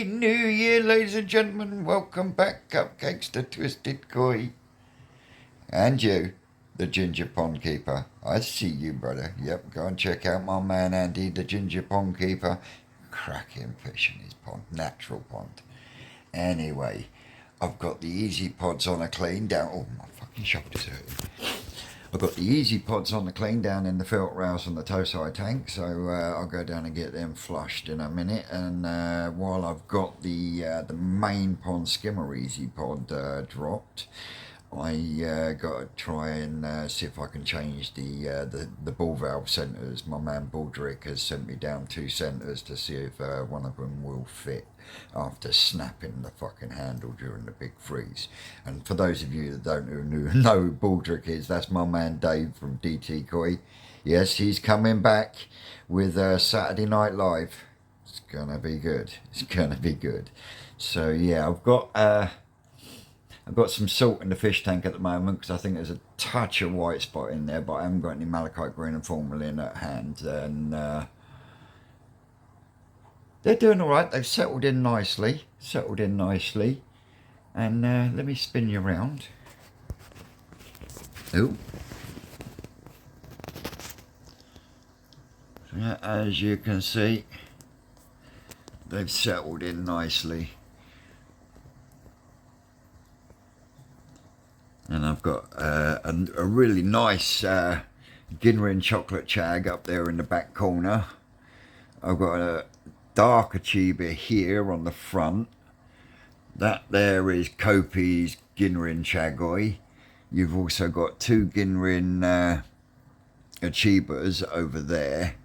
Happy New Year, ladies and gentlemen. Welcome back, Cupcakes to Twisted Koi. And you, the Ginger Pond Keeper. I see you, brother. Yep, go and check out my man Andy, the Ginger Pond Keeper. Cracking fish in his pond, natural pond. Anyway, I've got the easy pods on a clean down. Oh, my fucking shoulder's hurting. I've got the easy pods on the clean down in the filter house on the toe side tank, so I'll go down and get them flushed in a minute. And while I've got the main pond skimmer easy pod dropped, I got to try and see if I can change the ball valve centres. My man Baldrick has sent me down 2 centres to see if one of them will fit after snapping the fucking handle during the big freeze. And for those of you that don't know who Baldrick is, that's my man Dave from DT Koi. Yes, he's coming back with Saturday Night Live. It's gonna be good. It's gonna be good. So yeah, I've got some salt in the fish tank at the moment because I think there's a touch of white spot in there, but I haven't got any malachite green and formalin at hand. And they're doing all right. They've settled in nicely. And let me spin you around. Ooh. So, as you can see, they've settled in nicely. And I've got a really nice Ginrin chocolate chag up there in the back corner. I've got a darker chiba here on the front. That there is Kopi's Ginrin chagoi. You've also got 2 Ginrin chibas over there.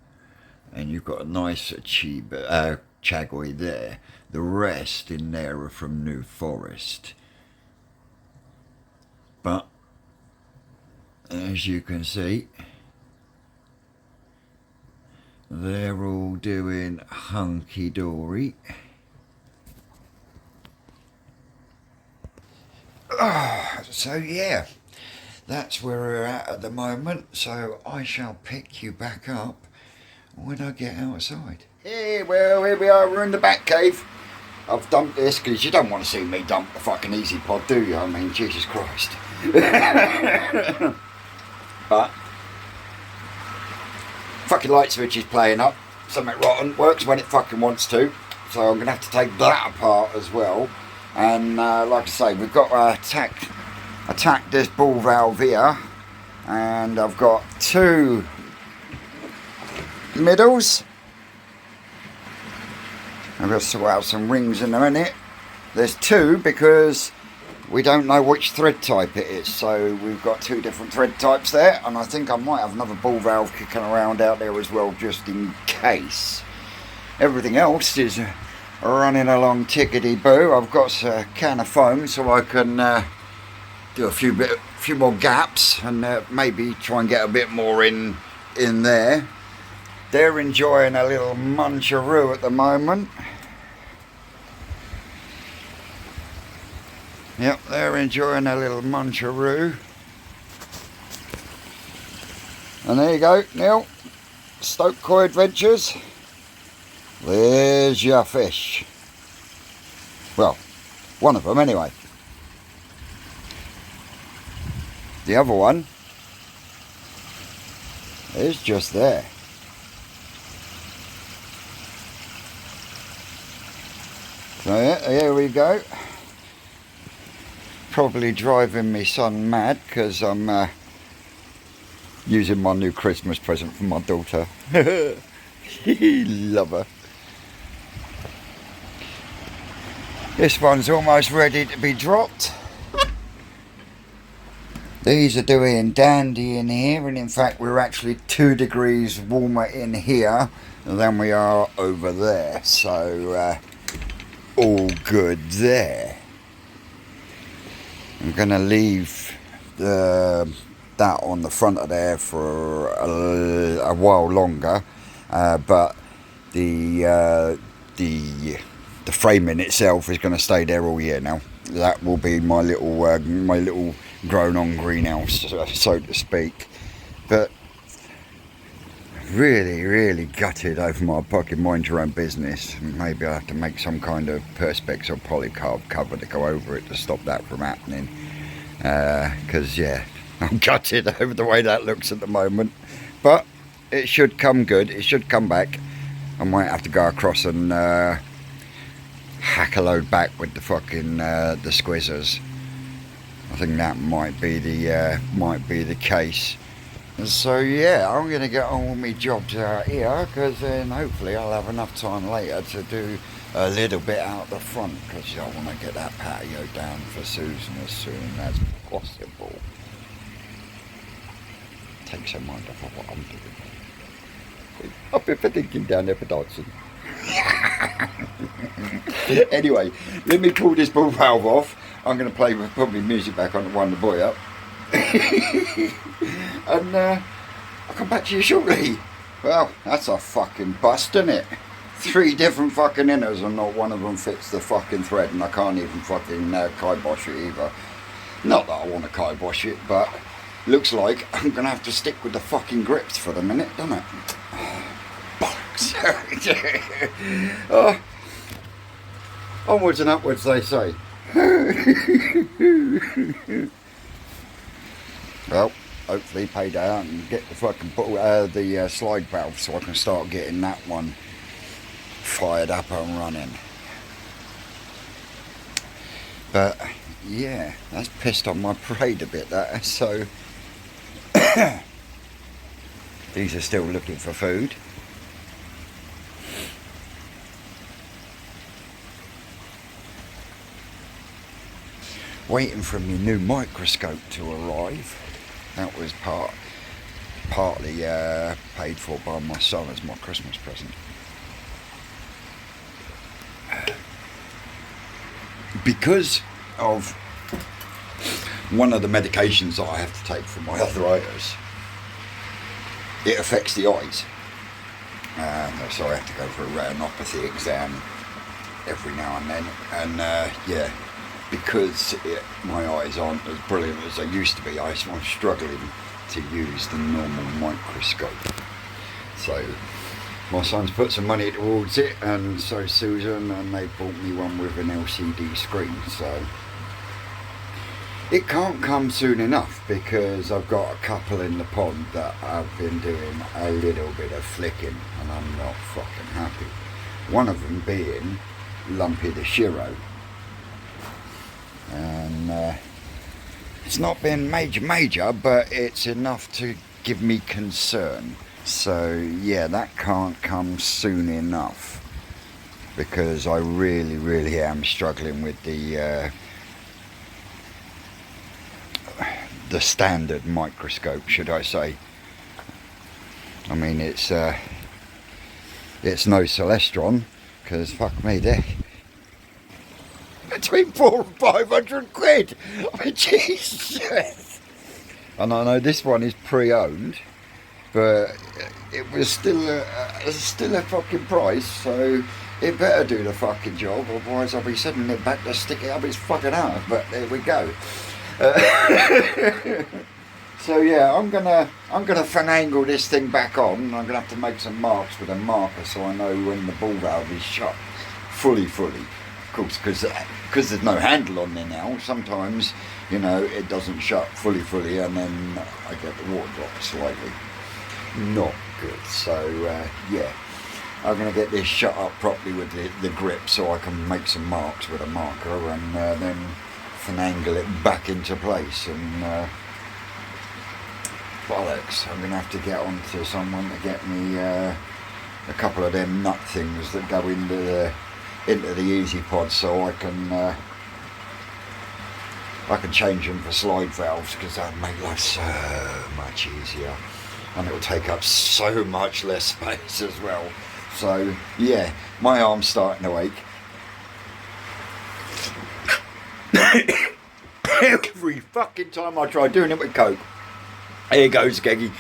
And you've got a nice chiba, chagoi there. The rest in there are from New Forest. But as you can see, they're all doing hunky-dory. So yeah, that's where we're at the moment. So I shall pick you back up when I get outside. Hey, well, here we are, we're in the back cave. I've dumped this because you don't want to see me dump the fucking easy pod, do you? I mean, Jesus Christ. But fucking light switch is playing up. Something rotten. Works when it fucking wants to. So I'm going to have to take that apart as well. And like I say, we've got to attack this ball valve here. And I've got 2 middles. I'm going to sort out some rings in a minute. There's 2 because we don't know which thread type it is. So we've got 2 different thread types there. And I think I might have another ball valve kicking around out there as well, just in case. Everything else is running along tickety-boo. I've got a can of foam so I can do a few more gaps and maybe try and get a bit more in there. They're enjoying a little muncheroo at the moment. Yep, they're enjoying a little muncheroo. And there you go, Neil. Stoke Koi Adventures. There's your fish. Well, one of them anyway. The other one is just there. So yeah, here we go. Probably driving me son mad because I'm using my new Christmas present for my daughter. Love her. This one's almost ready to be dropped. These are doing dandy in here, and in fact we're actually 2 degrees warmer in here than we are over there, so all good there. I'm going to leave that on the front of there for a while longer, but the framing itself is going to stay there all year now. That will be my little grown-on greenhouse, so to speak. But really gutted over my fucking mind your own business. Maybe I'll have to make some kind of perspex or polycarb cover to go over it to stop that from happening. Because yeah, I'm gutted over the way that looks at the moment. But it should come good. It should come back. I might have to go across and hack a load back with the fucking the squizzers. I think that might be the case. So yeah, I'm going to get on with my jobs out here, because then hopefully I'll have enough time later to do a little bit out the front, because I want to get that patio down for Susan as soon as possible. Takes her mind off of what I'm doing. I've been thinking down there for dancing. Anyway, let me pull this ball valve off. I'm going to put my music back on to wind the boy up. And I'll come back to you shortly. Well, that's a fucking bust, isn't it? 3 different fucking inners and not one of them fits the fucking thread, and I can't even fucking kibosh it either. Not that I want to kibosh it, but looks like I'm going to have to stick with the fucking grips for the minute, doesn't it? Bollocks. Oh, onwards and upwards, they say. Well, hopefully pay out and get the fucking the slide valve, so I can start getting that one fired up and running. But yeah, that's pissed on my parade a bit, that. So these are still looking for food. Waiting for my new microscope to arrive. That was partly paid for by my son as my Christmas present. Because of one of the medications that I have to take for my arthritis, it affects the eyes. So I have to go for a retinopathy exam every now and then. And yeah, because my eyes aren't as brilliant as they used to be, I'm struggling to use the normal microscope. So my son's put some money towards it, and so Susan, and they bought me one with an LCD screen. So it can't come soon enough, because I've got a couple in the pond that I've been doing a little bit of flicking, and I'm not fucking happy. One of them being Lumpy the Shiro. And it's not been major, but it's enough to give me concern. So yeah, that can't come soon enough, because I really am struggling with the standard microscope, should I say. I mean, it's no Celestron, because fuck me, they're between 400 and 500 quid. I mean, Jesus. And I know this one is pre-owned, but it was still a fucking price, so it better do the fucking job, otherwise I'll be sending it back to stick it up its fucking arse. But there we go. So yeah, I'm gonna finagle this thing back on. I'm gonna have to make some marks with a marker, so I know when the ball valve is shut fully. Of course, because there's no handle on there now. Sometimes, you know, it doesn't shut fully, and then I get the water drop slightly. Not good. So yeah, I'm gonna get this shut up properly with the grip, so I can make some marks with a marker, and then finagle it back into place. And bollocks, I'm gonna have to get on to someone to get me a couple of them nut things that go into the Easy Pod, so I can change them for slide valves, because that would make life so much easier, and it will take up so much less space as well. So yeah, my arm's starting to ache. Every fucking time I try doing it with coke, here goes Geggy.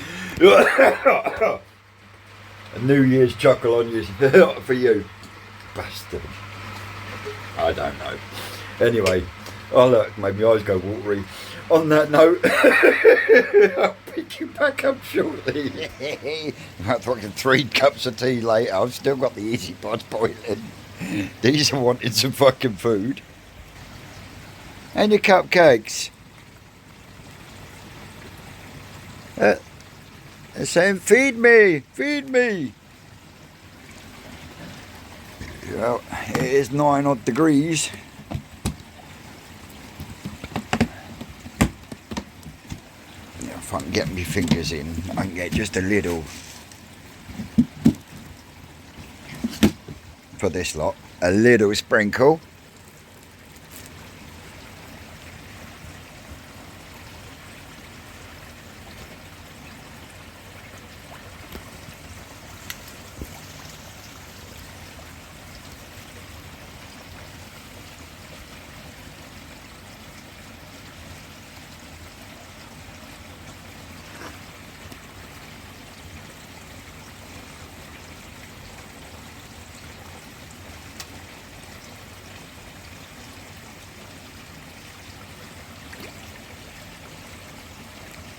A New Year's chuckle on you for you, bastard. I don't know. Anyway, oh look, made my eyes go watery. on that note, I'll pick you back up shortly. About fucking 3 cups of tea later, I've still got the easy pods boiling. These are wanting some fucking food. And your cupcakes. They're saying, feed me, feed me. Well, it is 9 odd degrees. If I can get my fingers in, I can get just a little for this lot. A little sprinkle.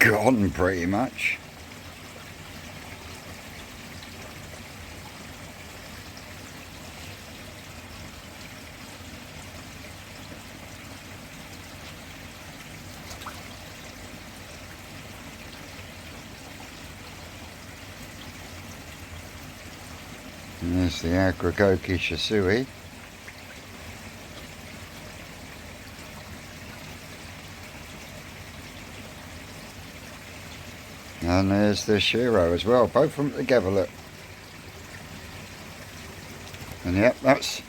Gone pretty much. And there's the Microscope Shisui. And there's the Shiro as well, both of them together, look. And yep, that's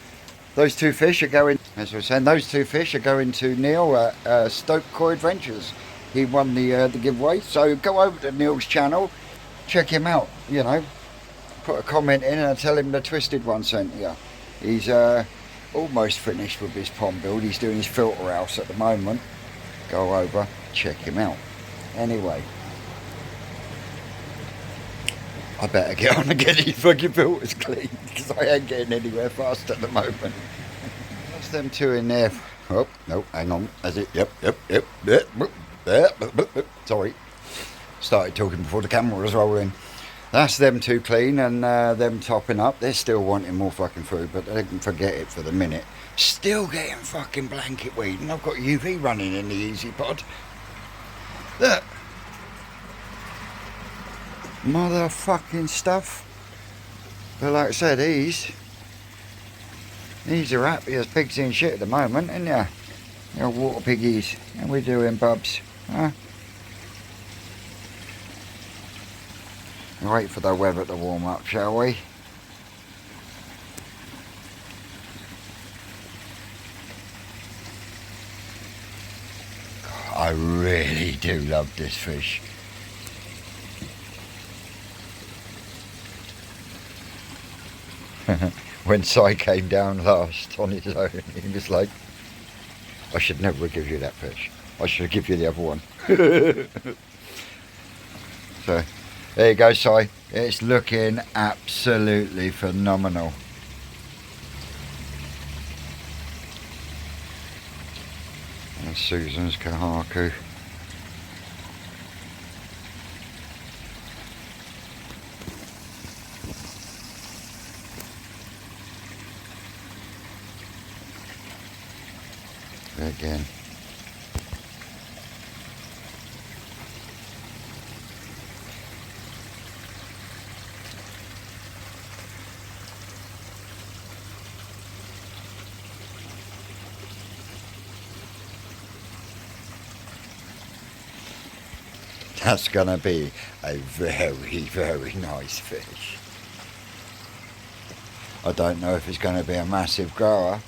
those 2 fish are going, as I was saying, those 2 fish are going to Neil at Stoke Koi Adventures. He won the giveaway, so go over to Neil's channel, check him out, you know, put a comment in and tell him the Twisted One sent you. He's almost finished with his pond build, he's doing his filter house at the moment. Go over, check him out. Anyway. I better get on and get these fucking filters clean because I ain't getting anywhere fast at the moment. That's them 2 in there. Oh, no, hang on. That's it. Yep. Sorry. Started talking before the camera was rolling. That's them 2 clean and them topping up. They're still wanting more fucking food, but they can forget it for the minute. Still getting fucking blanket weed, and I've got UV running in the Easy Pod. Look. Motherfucking stuff. But like I said, these are happy as pigs in shit at the moment, ain't ya? They're water piggies. How we doing, bubs? Huh? Wait for the weather to warm up, shall we? God, I really do love this fish. When Si came down last on his own, he was like, I should never give you that fish. I should give you the other one. So, there you go, Si. It's looking absolutely phenomenal. And Susan's Kahaku. Again. That's gonna be a very, very nice fish. I don't know if it's gonna be a massive grower,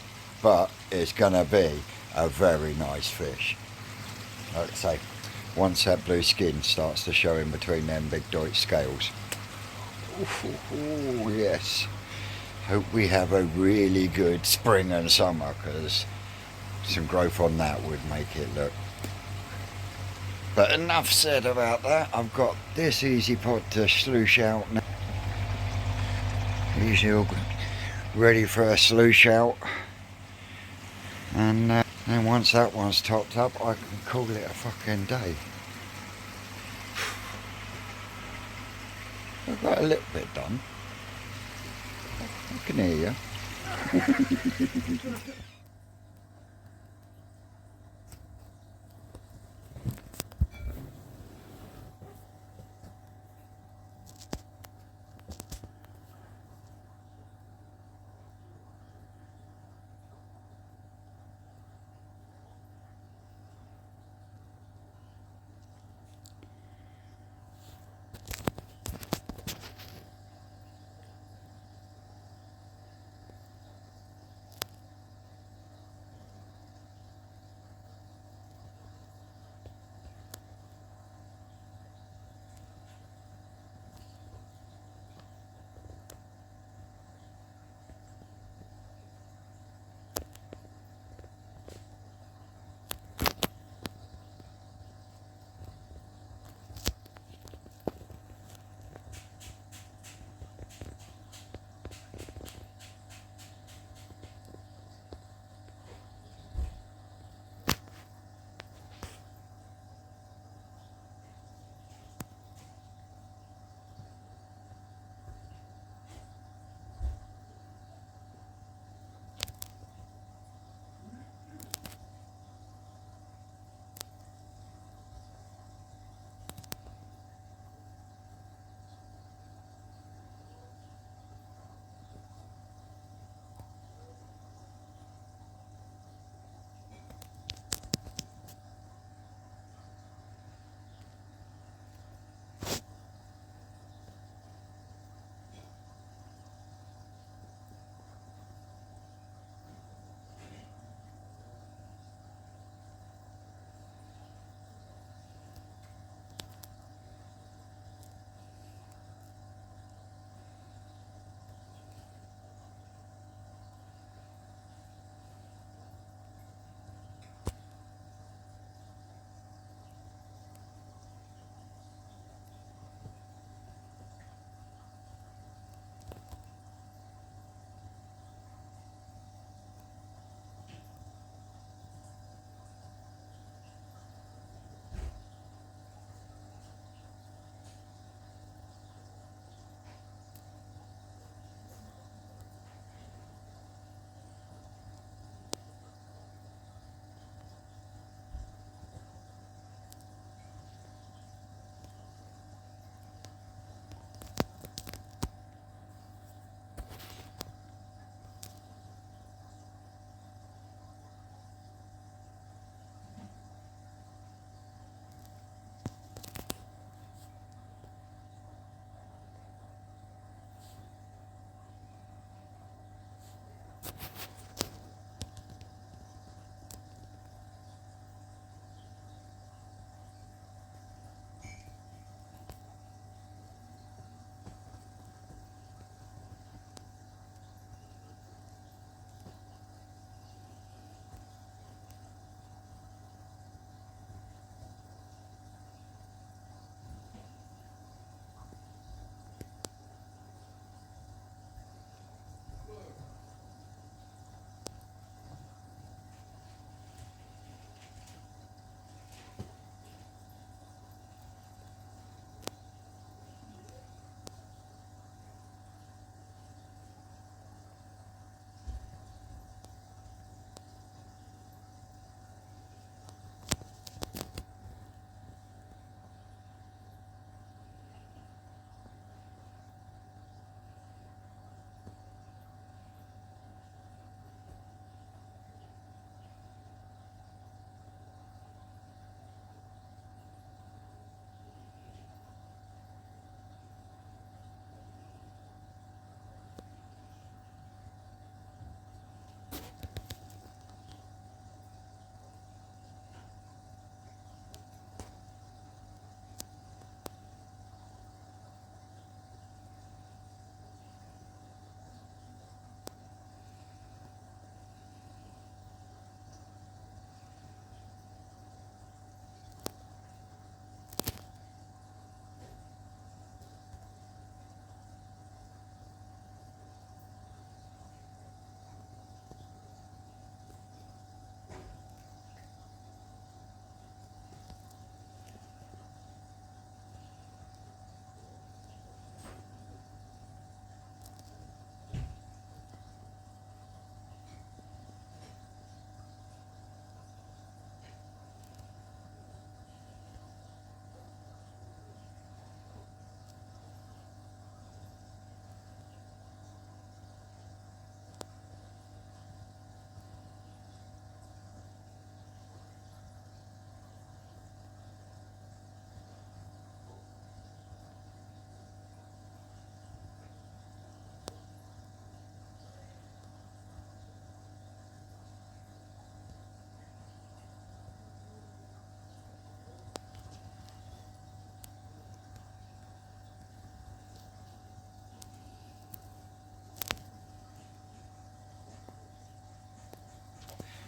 but it's gonna be a very nice fish. Like I say, once that blue skin starts to show in between them big Deutsch scales. Ooh, yes. Hope we have a really good spring and summer, because some growth on that would make it look. But enough said about that. I've got this Easy Pod to sloosh out now. He's all ready for a sloosh out. And And once that one's topped up, I can call it a fucking day. I've got a little bit done. I can hear you.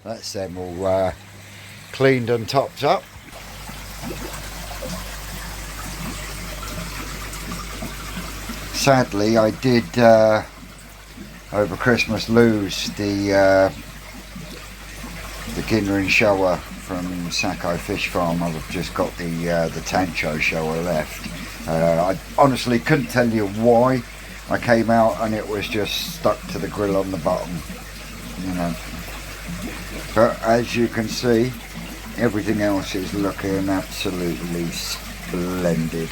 That's them all cleaned and topped up. Sadly, I did over Christmas lose the Ginnerin shower from Sacco Fish Farm. I've just got the Tancho shower left. I honestly couldn't tell you why. I came out and it was just stuck to the grill on the bottom, you know. But as you can see, everything else is looking absolutely splendid.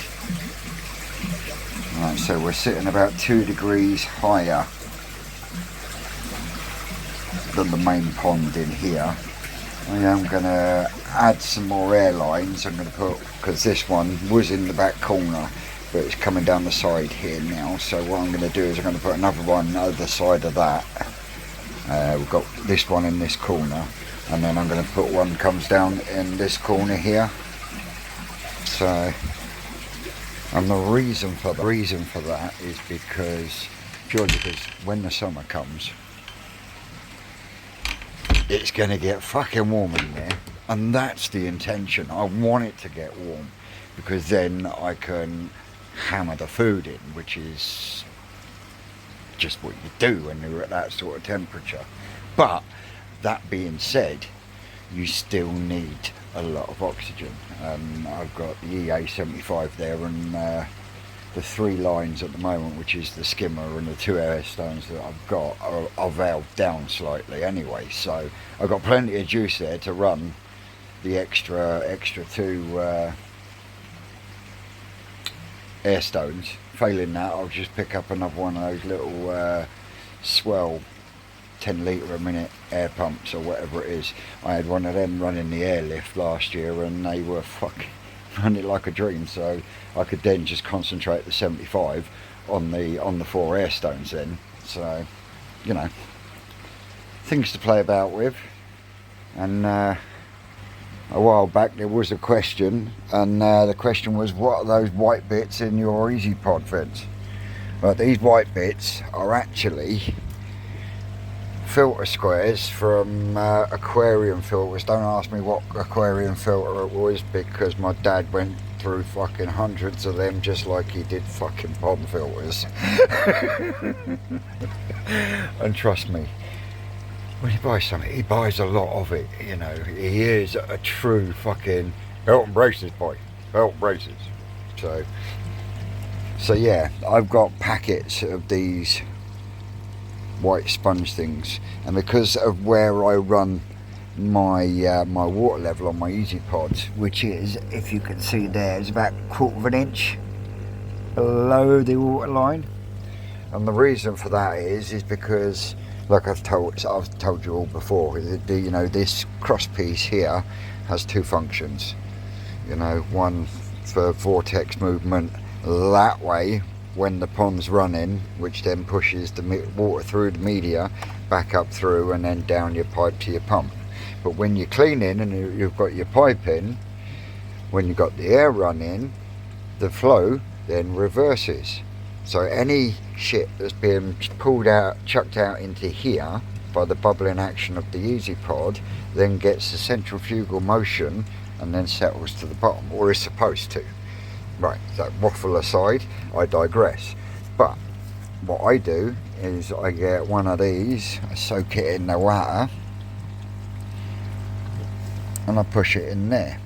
Right, so we're sitting about 2 degrees higher than the main pond in here. I am going to add some more air lines. I'm going to put, because this one was in the back corner, but it's coming down the side here now. So what I'm going to do is I'm going to put another one on the other side of that. We've got this one in this corner, and then I'm going to put one comes down in this corner here. So, and the reason for that is purely because when the summer comes, it's going to get fucking warm in there, and that's the intention. I want it to get warm because then I can hammer the food in, which is just what you do when you're at that sort of temperature. But that being said, you still need a lot of oxygen. I've got the EA75 there, and the 3 lines at the moment, which is the skimmer and the 2 air stones that I've got, are valved down slightly anyway, so I've got plenty of juice there to run the extra 2 air stones. Failing that, I'll just pick up another one of those little Swell 10 litre a minute air pumps or whatever it is. I had one of them running the airlift last year, and they were fucking running like a dream, so I could then just concentrate the 75 on the 4 air stones then. So, you know, things to play about with. And a while back there was a question, and the question was, what are those white bits in your Easy Pod fence? Well, these white bits are actually filter squares from aquarium filters. Don't ask me what aquarium filter it was, because my dad went through fucking hundreds of them just like he did fucking pond filters. And trust me, when he buys something, he buys a lot of it, you know. He is a true fucking belt and braces boy. Belt and braces. So yeah, I've got packets of these white sponge things, and because of where I run my my water level on my Easy Pod, which is, if you can see there, is about 1/4 inch below the water line. And the reason for that is because, like I've told you all before, you know, this cross piece here has 2 functions. You know, one for vortex movement that way when the pond's running, which then pushes the water through the media back up through and then down your pipe to your pump. But when you're cleaning and you've got your pipe in, when you've got the air running, the flow then reverses. So any shit that's being pulled out, chucked out into here by the bubbling action of the Easy Pod, then gets the centrifugal motion and then settles to the bottom, or is supposed to. Right, so waffle aside, I digress. But what I do is I get one of these, I soak it in the water, and I push it in there.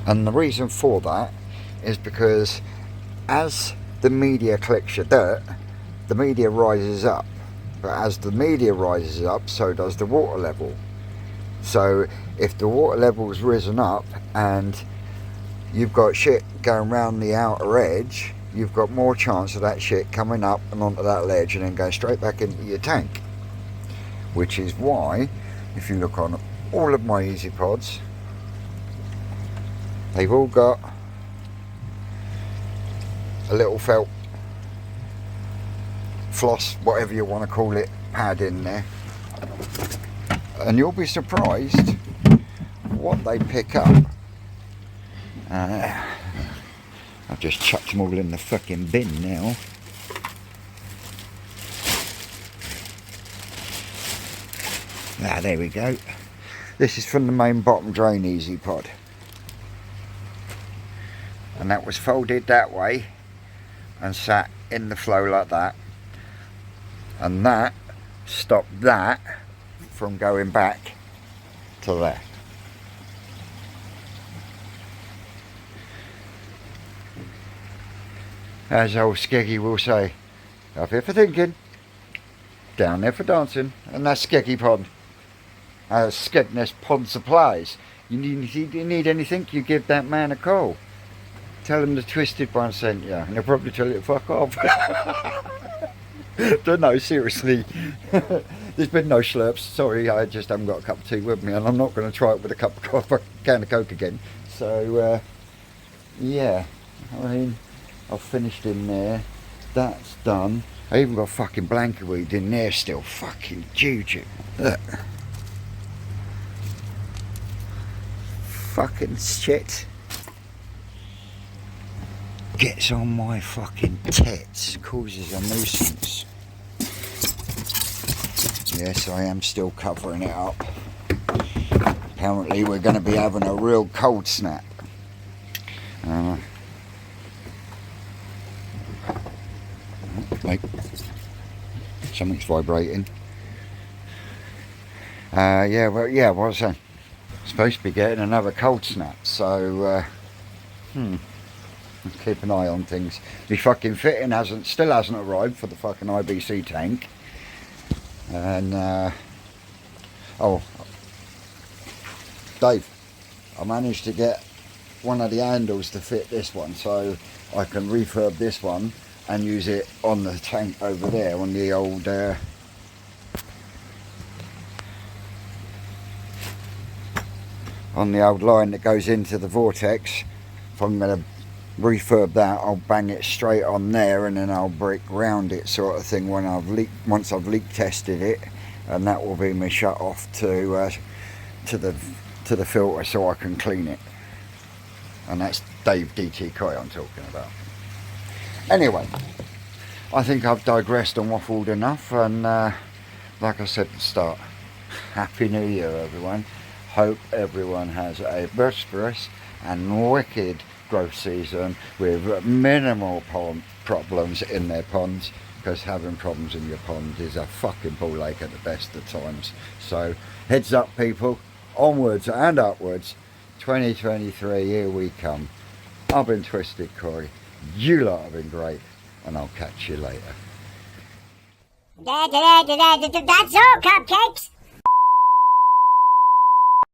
And the reason for that is because as the media collects your dirt, the media rises up. But as the media rises up, so does the water level. So if the water level's risen up and you've got shit going round the outer edge, you've got more chance of that shit coming up and onto that ledge and then going straight back into your tank. Which is why, if you look on all of my Easy Pods, they've all got a little felt floss, whatever you want to call it, pad in there. And you'll be surprised what they pick up. I've just chucked them all in the fucking bin now. Ah, there we go. This is from the main bottom drain easy pod. And that was folded that way and sat in the flow like that. And that stopped that from going back to there. As old Skeggy will say, up here for thinking, down there for dancing. And that's Skeggy Pond. Skegness Pond Supplies. You need anything, you give that man a call. Tell him the Twisted One sent you, and he'll probably tell you to fuck off. Don't know, seriously. There's been no slurps. Sorry, I just haven't got a cup of tea with me, and I'm not going to try it with a can of Coke again. So, yeah. I mean, I've finished in there. That's done. I even got fucking blanket weed in there still. Fucking juju. Look. Fucking shit. Gets on my fucking tits. Causes a nuisance. Yes, I am still covering it up. Apparently we're going to be having a real cold snap. Like, something's vibrating. Yeah, well, yeah, what was I saying? Supposed to be getting another cold snap, so keep an eye on things. The fucking fitting still hasn't arrived for the fucking IBC tank. And oh, Dave, I managed to get one of the handles to fit this one, so I can refurb this one and use it on the tank over there on the old line that goes into the vortex. If I'm going to refurb that, I'll bang it straight on there, and then I'll brick round it, sort of thing, once I've leak tested it, and that will be my shut off to the filter, so I can clean it. And that's Dave DT Coy I'm talking about. Anyway, I think I've digressed and waffled enough, and like I said at the start, Happy New Year everyone. Hope everyone has a prosperous and wicked growth season with minimal problems in their ponds, because having problems in your pond is a fucking ball ache at the best of times. So heads up people, onwards and upwards. 2023, here we come. I've been Twisted Coy, you lot have been great, and I'll catch you later. That's all, cupcakes.